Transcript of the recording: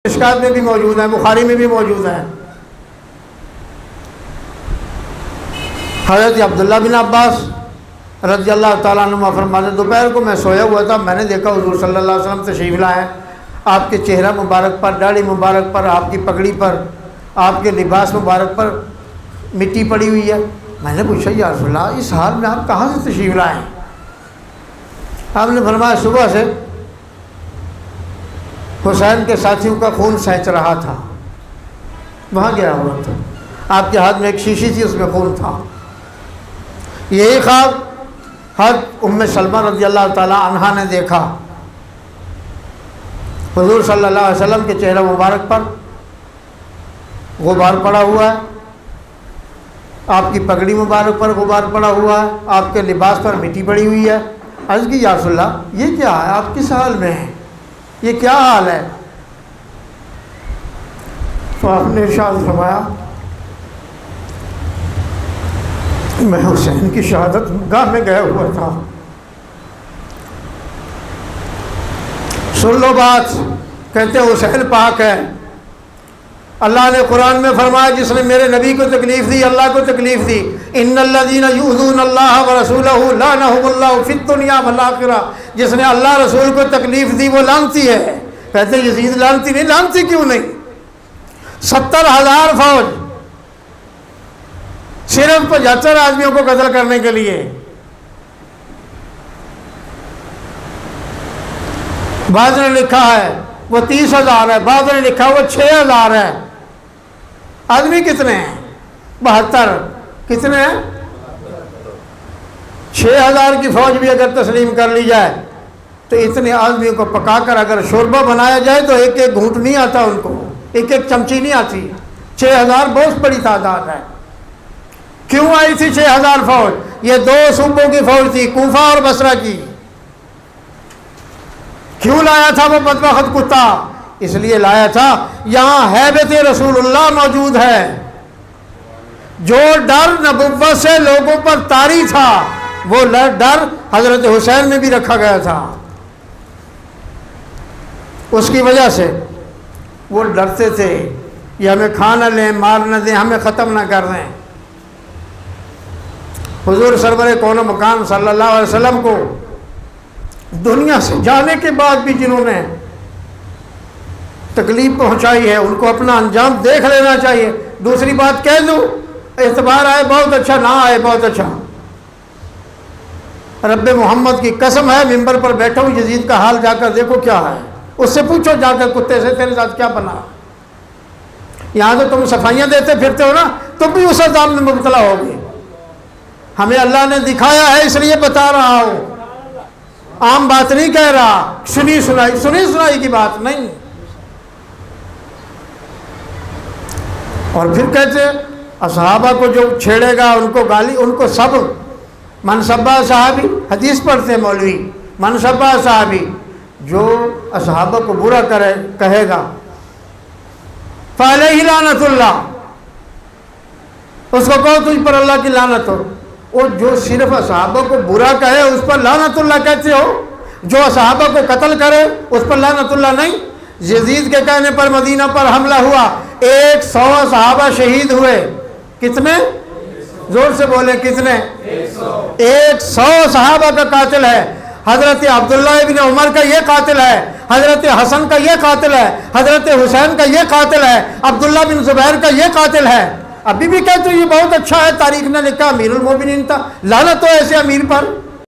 مشکات میں بھی موجود ہیں، بخاری میں بھی موجود ہیں۔ حضرت عبداللہ بن عباس رضی اللہ تعالیٰ عنہ فرماتے دوپہر کو میں سویا ہوا تھا، میں نے دیکھا حضور صلی اللہ علیہ وسلم تشریف لائے، آپ کے چہرہ مبارک پر، داڑھی مبارک پر، آپ کی پگڑی پر، آپ کے لباس مبارک پر مٹی پڑی ہوئی ہے۔ میں نے پوچھا یا رسول اللہ اس حال میں آپ کہاں سے تشریف لائے؟ آپ نے فرمایا صبح سے حسین کے ساتھیوں کا خون سینچ رہا تھا، وہاں گیا ہوا تھا، آپ کے ہاتھ میں ایک شیشی تھی، اس میں خون تھا۔ یہی خواب حضرت ام سلمہ رضی اللہ تعالی عنہا نے دیکھا، حضور صلی اللہ علیہ وسلم کے چہرہ مبارک پر غبار پڑا ہوا ہے، آپ کی پگڑی مبارک پر غبار پڑا ہوا ہے، آپ کے لباس پر مٹی پڑی ہوئی ہے۔ عرض کی یا رسول اللہ یہ کیا ہے، آپ کس حال میں ہیں، یہ کیا حال ہے؟ تو آپ نے ارشاد فرمایا میں حسین کی شہادت گاہ میں گیا ہوا تھا۔ سن لو بات، کہتے ہیں حسین پاک ہے، اللہ نے قرآن میں فرمایا جس نے میرے نبی کو تکلیف دی، اللہ کو تکلیف دی، ان الذین یؤذون اللہ ورسولہ لعنہم اللہ فی الدنیا والآخرہ، جس نے اللہ رسول کو تکلیف دی وہ لعنتی ہے۔ کہتے ہیں یزید لعنتی نہیں، لعنتی کیوں نہیں؟ 70,000 فوج صرف 75 آدمیوں کو قتل کرنے کے لیے۔ بعض نے لکھا ہے وہ 30,000 ہے، بعض نے لکھا وہ 6,000 ہے۔ آدمی کتنے ہیں؟ 72۔ کتنے ہیں؟ 6,000 کی فوج بھی اگر تسلیم کر لی جائے تو اتنے آدمیوں کو پکا کر اگر شوربہ بنایا جائے تو ایک ایک گھونٹ نہیں آتا، ان کو ایک ایک چمچی نہیں آتی۔ 6,000 بہت بڑی تعداد ہے۔ کیوں آئی تھی 6,000 فوج؟ یہ 2 صوبوں کی فوج تھی، کوفہ اور بصرہ کی۔ کیوں لایا تھا وہ بدبخت کتا؟ اس لیے لایا تھا یہاں ہیبت رسول اللہ موجود ہے۔ جو ڈر نبوت سے لوگوں پر طاری تھا وہ ڈر حضرت حسین میں بھی رکھا گیا تھا۔ اس کی وجہ سے وہ ڈرتے تھے یہ ہمیں کھا نہ لیں، مار نہ دیں، ہمیں ختم نہ کر دیں۔ حضور سرور کون و مکان صلی اللہ علیہ وسلم کو دنیا سے جانے کے بعد بھی جنہوں نے تکلیف پہنچائی ہے ان کو اپنا انجام دیکھ لینا چاہیے۔ دوسری بات کہہ دوں، اعتبار آئے بہت اچھا، نہ آئے بہت اچھا، رب محمد کی قسم ہے ممبر پر بیٹھا ہوں، یزید کا حال جا کر دیکھو کیا ہے، اس سے پوچھو جا کر کتے سے تیرے ساتھ کیا بنا۔ یہاں تو تم صفائیاں دیتے پھرتے ہو نا، تم بھی اس عذاب میں مبتلا ہوگے۔ ہمیں اللہ نے دکھایا ہے اس لیے بتا رہا ہوں، عام بات نہیں کہہ رہا، سنی سنائی کی بات نہیں۔ اور پھر کہتے اصحابہ کو جو چھیڑے گا ان کو گالی، ان کو سب منصبہ صحابی، حدیث پڑھتے ہیں مولوی، منصبہ صحابی جو اصحابہ کو برا کہے گا فعلیہ لعنت اللہ، اس کو کہو تجھ پر اللہ کی لعنت ہو۔ اور جو صرف اصحابہ کو برا کہے اس پر لعنت اللہ کہتے ہو، جو اصحابہ کو قتل کرے اس پر لعنت اللہ نہیں۔ یزید کے کہنے پر مدینہ پر حملہ ہوا، 100 صحابہ شہید ہوئے۔ کتنے؟ زور سے بولے کتنے؟ 100 صحابہ کا قاتل ہے۔ حضرت عبداللہ ابن عمر کا یہ قاتل ہے، حضرت حسن کا یہ قاتل ہے، حضرت حسین کا یہ قاتل ہے، عبداللہ بن زبیر کا یہ قاتل ہے۔ ابھی بھی کہتے ہیں یہ بہت اچھا ہے، تاریخ نے لکھا امیر المومنین تھا، لعنت ہو ایسے امیر پر۔